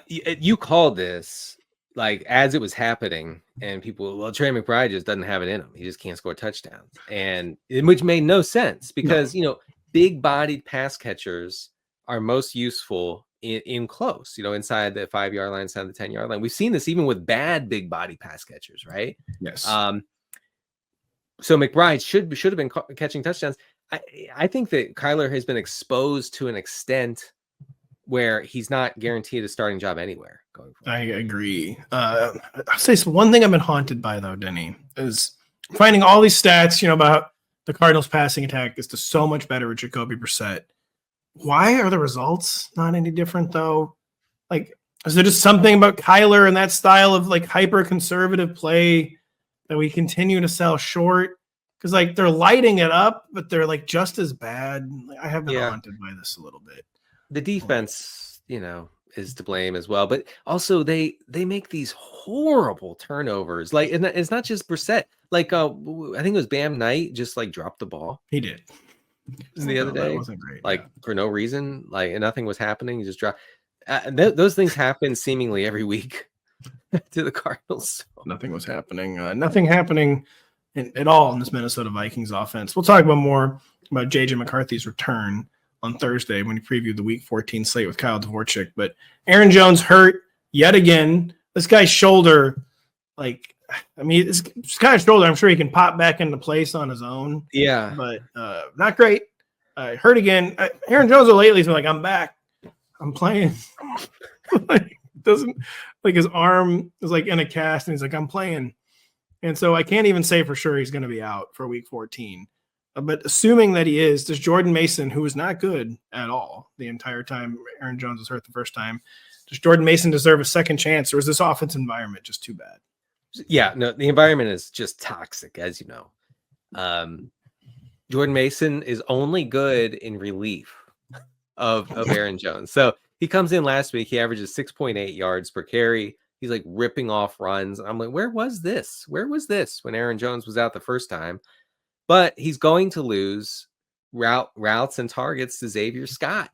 you called this as it was happening, and people, Trey McBride just doesn't have it in him. He just can't score touchdowns, which made no sense because big-bodied pass catchers are most useful in close, inside the 5-yard line, inside the 10-yard line. We've seen this even with bad big body pass catchers, right? Yes. So McBride should have been catching touchdowns. I think that Kyler has been exposed to an extent where he's not guaranteed a starting job anywhere going forward. I agree. I'll say one thing I've been haunted by, though, Denny, is finding all these stats, about the Cardinals passing attack is just so much better with Jacoby Brissett. Why are the results not any different, though? Is there just something about Kyler and that style of hyper conservative play that we continue to sell short? Because they're lighting it up, but they're just as bad. I have been haunted by this a little bit. The defense, is to blame as well, but also they make these horrible turnovers. And it's not just Brissett. I think it was Bam Knight just dropped the ball. He did. The other day, that wasn't great. For no reason, and nothing was happening. He just dropped. Those things happen seemingly every week to the Cardinals. Nothing was happening. Nothing happening at all in this Minnesota Vikings offense. We'll talk more about J.J. McCarthy's return on Thursday when he previewed the Week 14 slate with Kyle Dvorak. But Aaron Jones hurt yet again. This guy's shoulder, this guy's shoulder, I'm sure he can pop back into place on his own. Yeah. But not great. Hurt again. Aaron Jones lately has been I'm back. I'm playing. Doesn't his arm is in a cast and he's I'm playing. And so I can't even say for sure he's going to be out for Week 14. But assuming that he is, does Jordan Mason, who was not good at all the entire time Aaron Jones was hurt the first time, does Jordan Mason deserve a second chance, or is this offense environment just too bad? Yeah, no, the environment is just toxic, as you know. Jordan Mason is only good in relief of Aaron Jones. So he comes in last week. He averages 6.8 yards per carry. He's ripping off runs. I'm where was this? Where was this when Aaron Jones was out the first time? But he's going to lose routes and targets to Xavier Scott.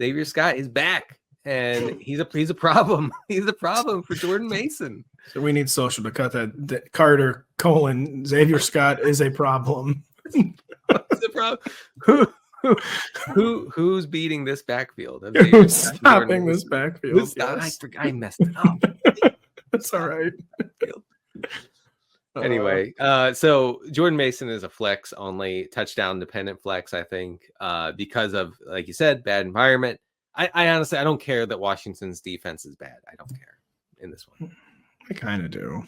Xavier Scott is back, and he's a problem. He's a problem for Jordan Mason. So we need social to cut that Carter : Xavier Scott is a problem. It's a problem. Who's beating this backfield? Who's stopping this backfield? I messed it up. That's all right. Anyway, so Jordan Mason is a flex only, touchdown dependent flex, I think, because of, like you said, bad environment. I honestly, I don't care that Washington's defense is bad. I don't care in this one. I kind of do.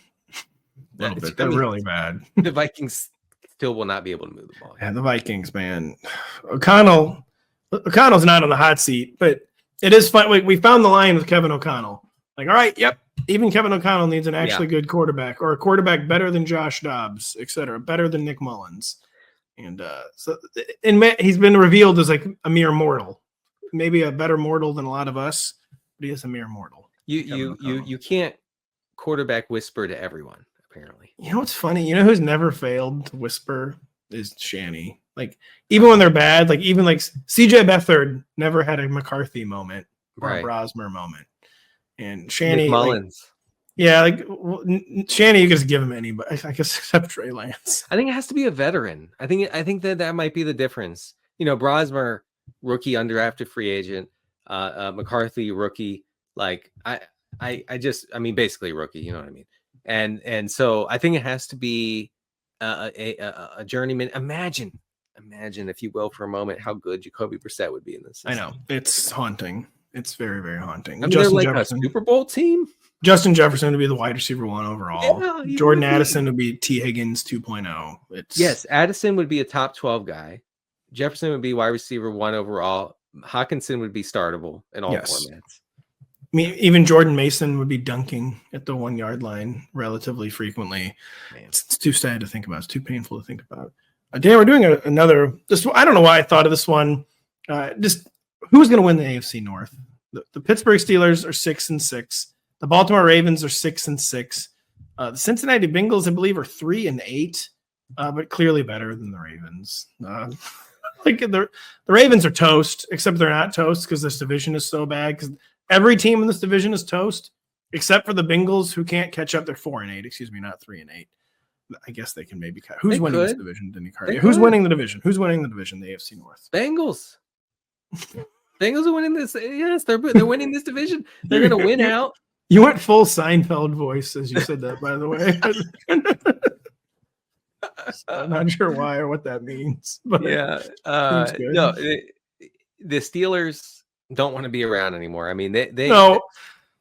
A little bit. They're really bad. The Vikings still will not be able to move the ball. Yeah, the Vikings, man. O'Connell's not on the hot seat, but it is fun. We found the line with Kevin O'Connell. All right, yep, Even Kevin O'Connell needs an actually good quarterback, or a quarterback better than Josh Dobbs, etc., better than Nick Mullins. And he's been revealed as like a mere mortal, maybe a better mortal than a lot of us, but he is a mere mortal. You can't quarterback whisper to everyone, apparently. You know what's funny? You know who's never failed to whisper is Shanny. Like, even when they're bad, like even like CJ Beathard never had a McCarthy moment or a Brosmer moment. And Shanny, Nick Mullins. Shanny, you can just give him anybody, I guess, except Trey Lance. I think it has to be a veteran. I think that might be the difference. You know, Brosmer, rookie, undrafted free agent. McCarthy, rookie. Like I mean, basically rookie. You know what I mean? And so I think it has to be a journeyman. Imagine, if you will, for a moment, how good Jacoby Brissett would be in this system. I know, it's haunting. It's very, very haunting. I mean, they're like a Super Bowl team. Justin Jefferson would be the wide receiver 1 overall. Yeah, Jordan Addison would be T. Higgins 2.0. Yes, Addison would be a top 12 guy. Jefferson would be wide receiver 1 overall. Hawkinson would be startable in all formats. I mean, even Jordan Mason would be dunking at the 1 yard line relatively frequently. Man. It's too sad to think about. It's too painful to think about. Dan, we're doing another. I don't know why I thought of this one. Just who's going to win the AFC North? The Pittsburgh Steelers are 6-6. The Baltimore Ravens are 6-6. The Cincinnati Bengals, I believe, are 3-8, but clearly better than the Ravens. Like the Ravens are toast, except they're not toast because this division is so bad. Because every team in this division is toast, except for the Bengals, who can't catch up. They're 4-8. Excuse me, not 3-8. I guess they can maybe catch. Who's winning this division? Denny Carter. Who's winning the division? Who's winning the division? The AFC North. Bengals. Bengals are winning this. Yes, they're winning this division. They're going to win out. You went full Seinfeld voice as you said that, by the way. I'm not sure why or what that means. But yeah. No, the Steelers don't want to be around anymore. I mean, no.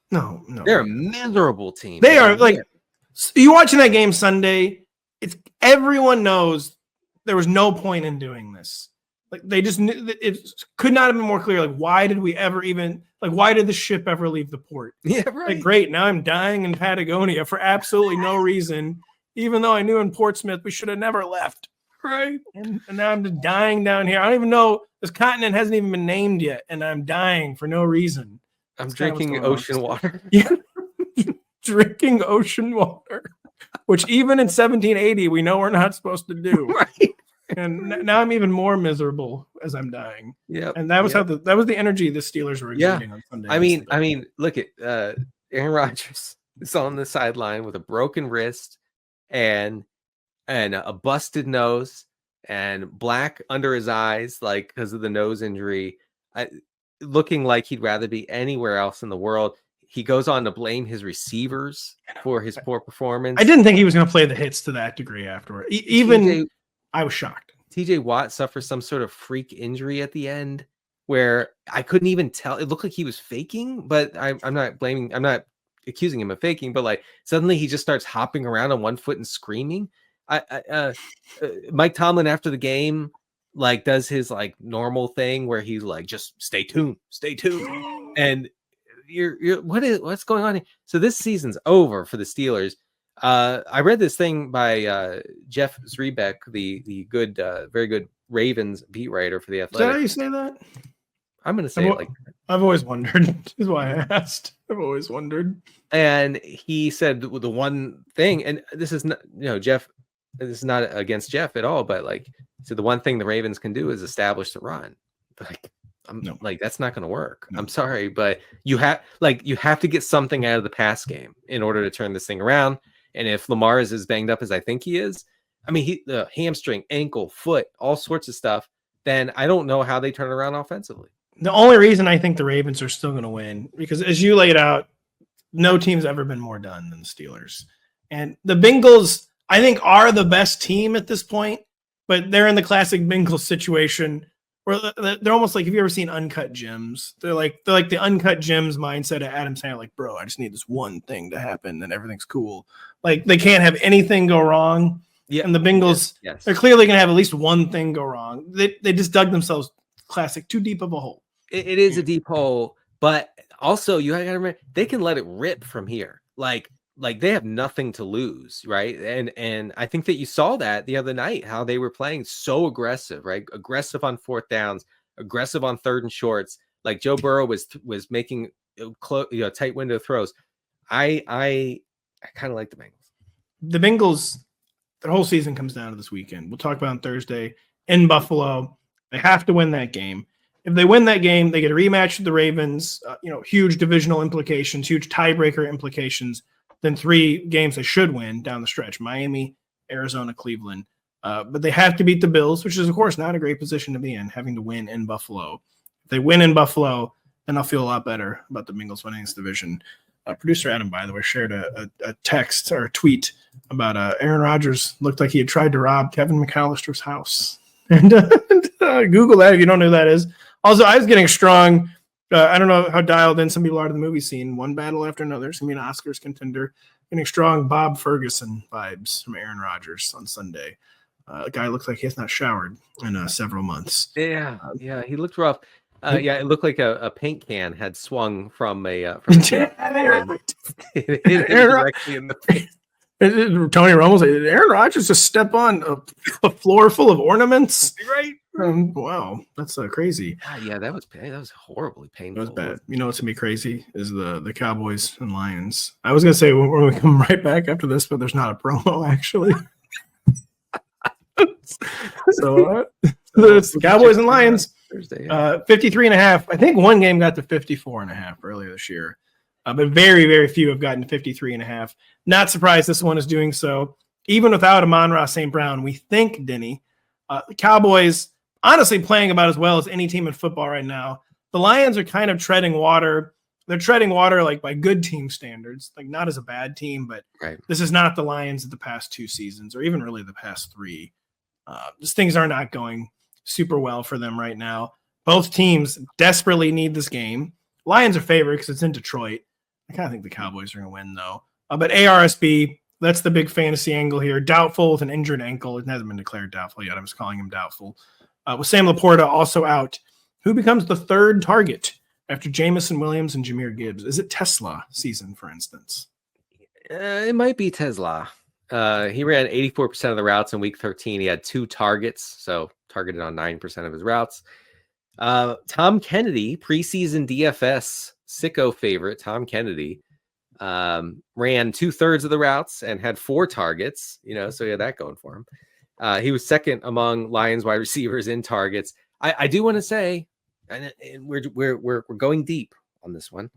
They're a miserable team. They are like, you watching that game Sunday, everyone knows there was no point in doing this. Like, they just knew, it could not have been more clear. Like, why did we ever even, like, why did the ship ever leave the port? Yeah, right. Like, great. Now I'm dying in Patagonia for absolutely no reason, even though I knew in Portsmouth we should have never left. Right. And now I'm just dying down here. I don't even know, this continent hasn't even been named yet, and I'm dying for no reason. I'm drinking ocean water. Yeah. Drinking ocean water, which even in 1780, we know we're not supposed to do. Right. And now I'm even more miserable as I'm dying. Yeah, and that was that was the energy the Steelers were exuding on Sunday. I mean, look at Aaron Rodgers is on the sideline with a broken wrist and a busted nose and black under his eyes, like because of the nose injury, looking like he'd rather be anywhere else in the world. He goes on to blame his receivers for his poor performance. I didn't think he was going to play the hits to that degree afterward. I was shocked. TJ Watt suffered some sort of freak injury at the end where I couldn't even tell. It looked like he was faking, but I'm not accusing him of faking, but like suddenly he just starts hopping around on one foot and screaming. Mike Tomlin after the game, like, does his like normal thing where he's like, just stay tuned. And what's going on here? So this season's over for the Steelers. I read this thing by Jeff Zrebeck, the good, very good Ravens beat writer for the Athletic. Is that how you say that? I'm going to say it like that. I've always wondered. This is why I asked. I've always wondered. And he said the one thing, and this is not, Jeff, this is not against Jeff at all, but like, so the one thing the Ravens can do is establish the run. Like, that's not going to work. No. I'm sorry, but you have to get something out of the pass game in order to turn this thing around. And if Lamar is as banged up as I think he is, I mean, the hamstring, ankle, foot, all sorts of stuff, then I don't know how they turn around offensively. The only reason I think the Ravens are still going to win, because as you laid out, no team's ever been more done than the Steelers. And the Bengals, I think, are the best team at this point, but they're in the classic Bengals situation where they're almost like, have you ever seen Uncut Gems? They're like the Uncut Gems mindset of Adam Sandler, like, bro, I just need this one thing to happen and everything's cool. Like, they can't have anything go wrong. Yeah. And the Bengals, yes. They're clearly going to have at least one thing go wrong. They just dug themselves classic too deep of a hole. It is a deep hole, but also you got to remember, they can let it rip from here. like they have nothing to lose, right? And I think that you saw that the other night, how they were playing so aggressive, right? Aggressive on fourth downs, aggressive on third and shorts. Like Joe Burrow was making tight window throws. I kind of like the Bengals. The Bengals, their whole season comes down to this weekend. We'll talk about on Thursday in Buffalo. They have to win that game. If they win that game, they get a rematch with the Ravens. Huge divisional implications, huge tiebreaker implications. Then 3 games they should win down the stretch: Miami, Arizona, Cleveland. But they have to beat the Bills, which is, of course, not a great position to be in, having to win in Buffalo. If they win in Buffalo, then I'll feel a lot better about the Bengals winning this division. Producer Adam, by the way, shared a text or a tweet about Aaron Rodgers looked like he had tried to rob Kevin McAllister's house. And Google that if you don't know who that is. Also, I was getting strong. I don't know how dialed in some people are to the movie scene. One battle after another. It's going to be an Oscars contender. Getting strong Bob Ferguson vibes from Aaron Rodgers on Sunday. The guy looks like he has not showered in several months. Yeah, he looked rough. It looked like a paint can had swung from a hit directly in the face. Tony Romo's like, did Aaron Rodgers just step on a floor full of ornaments? Right. Wow, that's crazy. Yeah, that was horribly painful. That was bad. You know what's gonna be crazy is the Cowboys and Lions. I was gonna say when we come right back after this, but there's not a promo actually. So it's the Cowboys and Lions. Thursday, 53.5. I think one game got to 54.5 earlier this year, but very, very few have gotten 53.5. Not surprised this one is doing so. Even without Amon-Ra St. Brown, we think, Denny, the Cowboys honestly playing about as well as any team in football right now. The Lions are kind of treading water. They're treading water like by good team standards, like not as a bad team, but This is not the Lions of the past 2 seasons or even really the past 3. Just things are not going super well for them right now. Both teams desperately need this game. Lions are favored because it's in Detroit. I kind of think the Cowboys are going to win, though. But ARSB, that's the big fantasy angle here. Doubtful with an injured ankle. It hasn't been declared doubtful yet. I'm just calling him doubtful. With Sam Laporta also out, who becomes the 3rd target after Jameson Williams and Jahmyr Gibbs? Is it Tesla season, for instance? It might be Tesla. He ran 84% of the routes in week 13. He had 2 targets, so targeted on 9% of his routes. Tom Kennedy, preseason DFS sicko favorite, Tom Kennedy, ran 2/3 of the routes and had 4 targets, so he had that going for him. He was second among Lions wide receivers in targets. I do want to say, and we're going deep on this one,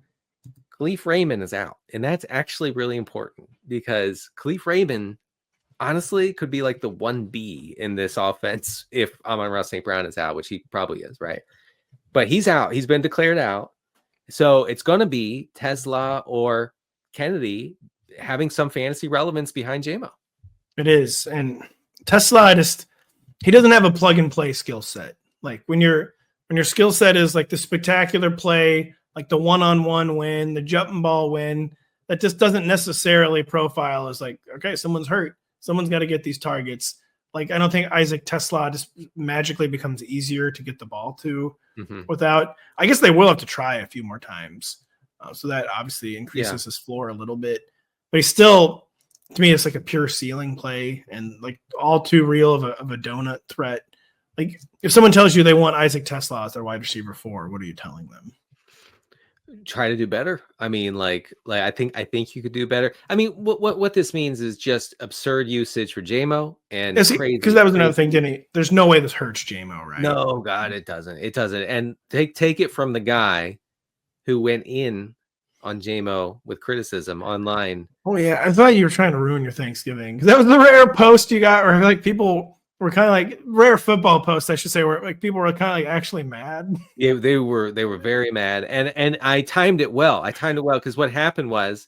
Khalif Raymond is out, and that's actually really important because Khalif Raymond honestly could be like the 1B in this offense if Amon-Ra St. Brown is out, which he probably is, right? But he's out. He's been declared out. So it's going to be Tesla or Kennedy having some fantasy relevance behind JMO. It is. And Tesla he doesn't have a plug-and-play skill set. Like when your skill set is like the spectacular play, like the one-on-one win, the jumping ball win, that just doesn't necessarily profile as like, okay, someone's hurt. Someone's got to get these targets. Like, I don't think Isaac Tesla just magically becomes easier to get the ball to without. I guess they will have to try a few more times. So that obviously increases his floor a little bit. But he's still, to me, it's like a pure ceiling play and like all too real of a donut threat. Like, if someone tells you they want Isaac Tesla as their wide receiver 4, what are you telling them? Try to do better. I mean, like I think you could do better. I mean, what this means is just absurd usage for JMO and crazy. Because that was another thing, Denny. There's no way this hurts JMO, right? No, God, it doesn't. It doesn't. And take it from the guy who went in on JMO with criticism online. Oh yeah, I thought you were trying to ruin your Thanksgiving because that was the rare post you got where like people were kind of like rare football posts, I should say, where like people were kind of like actually mad. Yeah, they were very mad, and I timed it well. Because what happened was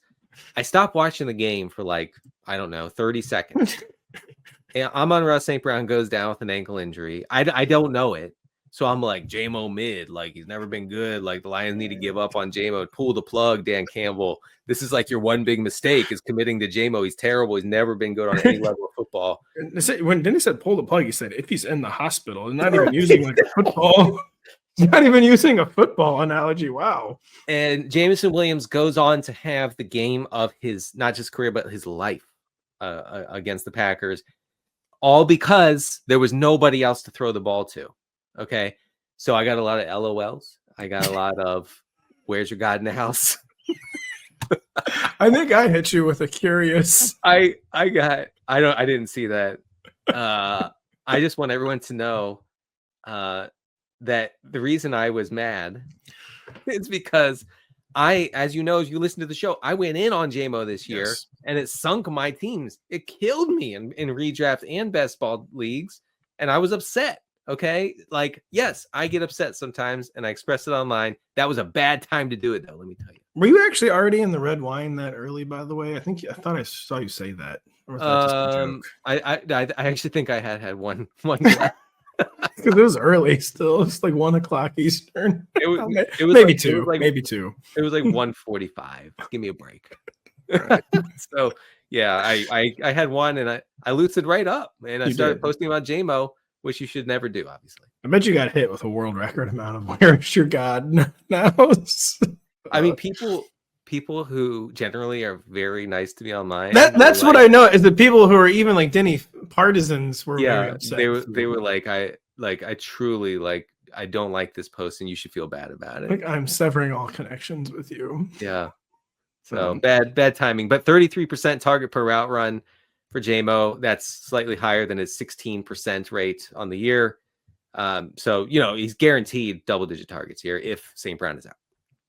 I stopped watching the game for like, I don't know, 30 seconds. And Amon-Ra St. Brown goes down with an ankle injury. I don't know it. So I'm like, JMO mid, like he's never been good. Like the Lions need to give up on JMO. Pull the plug, Dan Campbell. This is like your one big mistake is committing to JMO. He's terrible. He's never been good on any level of football. When Denny said pull the plug, he said if he's in the hospital and not even using like a football. He's not even using a football analogy. Wow. And Jameson Williams goes on to have the game of his, not just career, but his life against the Packers, all because there was nobody else to throw the ball to. Okay. So I got a lot of LOLs. I got a lot of, where's your God in the house? I think I hit you with a curious. I didn't see that. I just want everyone to know that the reason I was mad is because as you know, as you listen to the show, I went in on JMO this year, Yes. and it sunk my teams. It killed me in redraft and best ball leagues, and I was upset. Okay, like, yes, I get upset sometimes, and I express it online. That was a bad time to do it, though. Let me tell you. Were you actually already in the red wine that early? By the way, I thought I saw you say that. Or was that just a joke? I actually think I had one glass. Because it was early still. It's like 1 o'clock Eastern. It was maybe like, two. It was like, maybe two. It was like 1:45. Give me a break. Right. So yeah, I had one, and I loosened right up, and I started posting about JMO, which you should never do, obviously. I bet you got hit with a world record amount of where's your God now. I mean, people who generally are very nice to me online. That's what I know is the people who are even like Denny partisans were very upset. They were like, I truly like, I don't like this post, and you should feel bad about it. Like, I'm severing all connections with you. Yeah. So bad timing, but 33% target per route run for JMO. That's slightly higher than his 16% rate on the year. So, he's guaranteed double-digit targets here if St. Brown is out.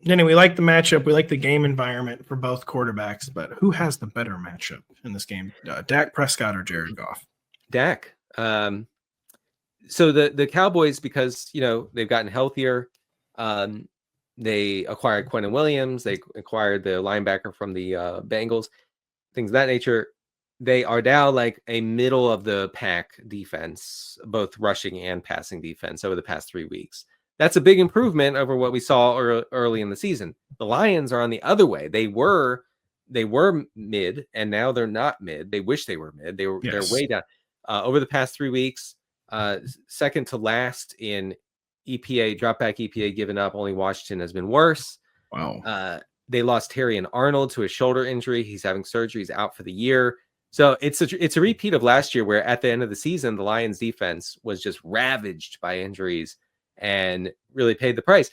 Anyway, we like the matchup. We like the game environment for both quarterbacks, but who has the better matchup in this game? Dak Prescott or Jared Goff? Dak. So the Cowboys, because, they've gotten healthier, they acquired Quentin Williams. They acquired the linebacker from the Bengals, things of that nature. They are now like a middle of the pack defense, both rushing and passing defense over the past 3 weeks. That's a big improvement over what we saw early in the season. The Lions are on the other way. They were mid, and now they're not mid. They wish they were mid. They're way down. Over the past 3 weeks, second to last in EPA, drop back EPA given up. Only Washington has been worse. Wow. They lost Terry and Arnold to a shoulder injury. He's having surgery. He's out for the year. So it's a repeat of last year, where at the end of the season, the Lions defense was just ravaged by injuries and really paid the price.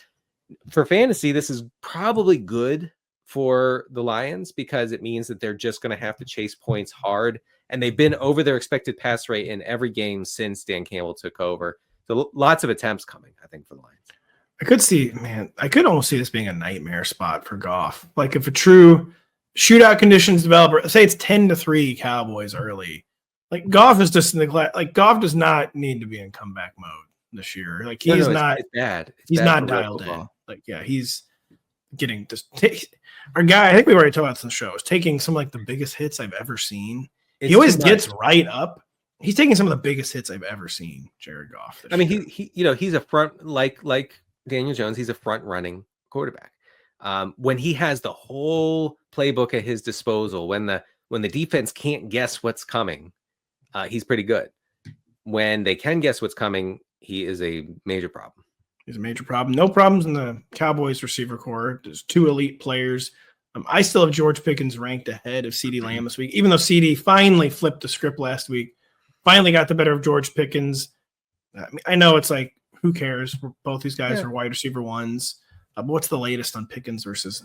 For fantasy, this is probably good for the Lions because it means that they're just going to have to chase points hard. And they've been over their expected pass rate in every game since Dan Campbell took over. So lots of attempts coming, I think, for the Lions. I could almost see this being a nightmare spot for Goff. Like, if a true shootout conditions developer, say it's 10-3 Cowboys early, like Goff is just Goff does not need to be in comeback mode this year. Like, he's not bad. He's not dialed in. Like, yeah, he's getting just our guy. I think we already talked about this on the show. Is taking some like the biggest hits I've ever seen. He always gets right up. He's taking some of the biggest hits I've ever seen, Jared Goff. I mean, he's a front like Daniel Jones. He's a front running quarterback. When he has the whole playbook at his disposal, when the defense can't guess what's coming, he's pretty good. When they can guess what's coming, he is a major problem. He's a major problem. No problems in the Cowboys receiver core. There's 2 elite players. I still have George Pickens ranked ahead of CeeDee Lamb this week, even though CeeDee finally flipped the script last week, finally got the better of George Pickens. I know it's like, who cares? Both these guys are wide receiver ones. But what's the latest on Pickens versus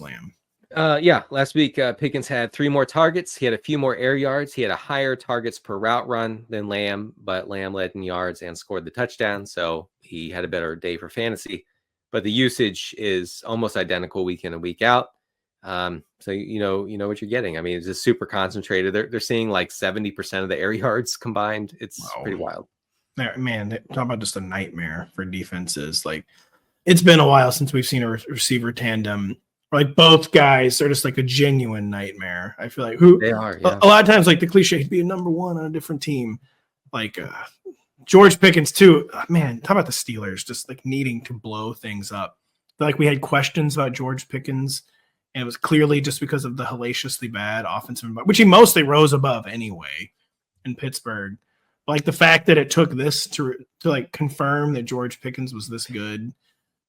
Lamb? Last week Pickens had 3 more targets. He had a few more air yards. He had a higher targets per route run than Lamb, but Lamb led in yards and scored the touchdown, so he had a better day for fantasy. But the usage is almost identical week in and week out. So you know what you're getting. I mean, it's just super concentrated. They're seeing like 70% of the air yards combined. It's pretty wild. Man, talk about just a nightmare for defenses. Like, it's been a while since we've seen a receiver tandem. Like, both guys are just like a genuine nightmare. I feel like they are. Yeah. A lot of times, like, the cliche is be a number one on a different team. Like George Pickens too. Man, talk about the Steelers just like needing to blow things up. Like, we had questions about George Pickens, and it was clearly just because of the hellaciously bad offensive, which he mostly rose above anyway in Pittsburgh. Like the fact that it took this to like confirm that George Pickens was this good.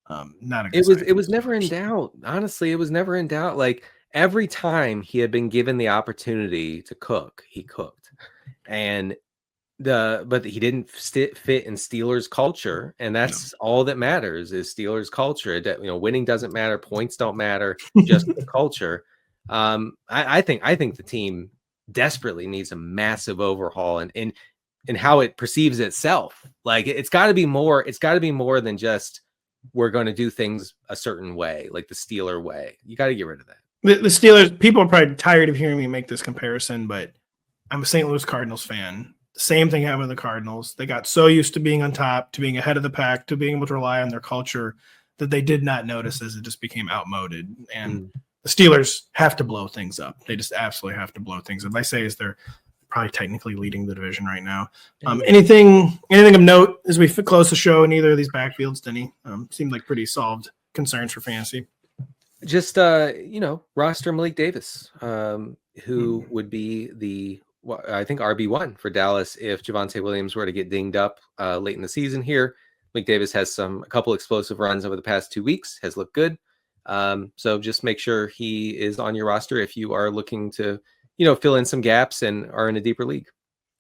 Not a good it was never in doubt. Honestly, it was never in doubt. Like every time he had been given the opportunity to cook, he cooked. And but he didn't fit in Steelers culture, and that's all that matters is Steelers culture. Winning doesn't matter, points don't matter, just the culture. I think the team desperately needs a massive overhaul in how it perceives itself. Like it's got to be more. It's got to be more than just we're going to do things a certain way, like the Steeler way. You got to get rid of that. The Steelers. People are probably tired of hearing me make this comparison, but I'm a St. Louis Cardinals fan. Same thing happened with the Cardinals. They got so used to being on top, to being ahead of the pack, to being able to rely on their culture that they did not notice as it just became outmoded. And the Steelers have to blow things up. They just absolutely have to blow things up. I say is they're probably technically leading the division right now. Anything of note as we close the show in either of these backfields, Denny? Seemed like pretty solved concerns for fantasy. Just roster Malik Davis, who would be the I think RB1 for Dallas if Javonte Williams were to get dinged up late in the season here. Malik Davis has a couple explosive runs over the past 2 weeks, has looked good. So just make sure he is on your roster if you are looking to, fill in some gaps and are in a deeper league.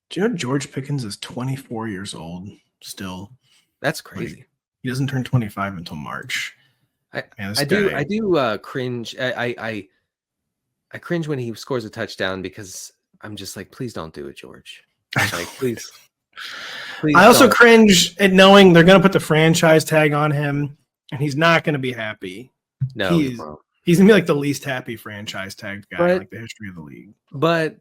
Do you know George Pickens is 24 years old still? That's crazy. He doesn't turn 25 until March. I do cringe. I cringe when he scores a touchdown because I'm just like, please don't do it, George. Like, please. I also cringe at knowing they're going to put the franchise tag on him, and he's not going to be happy. No, he's going to be like the least happy franchise tagged guy in like the history of the league. But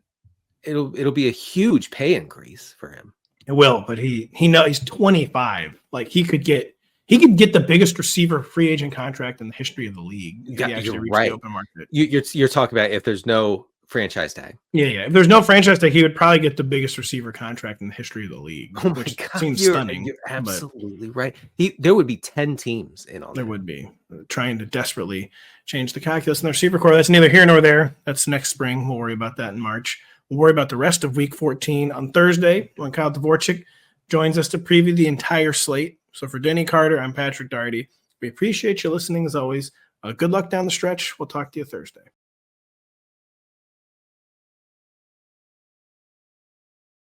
it'll be a huge pay increase for him. It will, but he knows he's 25. Like he could get the biggest receiver free agent contract in the history of the league. You're right. Open market. You're talking about if there's no franchise tag. Yeah. If there's no franchise tag, he would probably get the biggest receiver contract in the history of the league, which seems stunning. You're absolutely right. There would be 10 teams in on that. There would be trying to desperately change the calculus in the receiver core. That's neither here nor there. That's next spring. We'll worry about that in March. We'll worry about the rest of Week 14 on Thursday when Kyle Dvorak joins us to preview the entire slate. So for Denny Carter, I'm Patrick Daugherty. We appreciate you listening as always. Good luck down the stretch. We'll talk to you Thursday.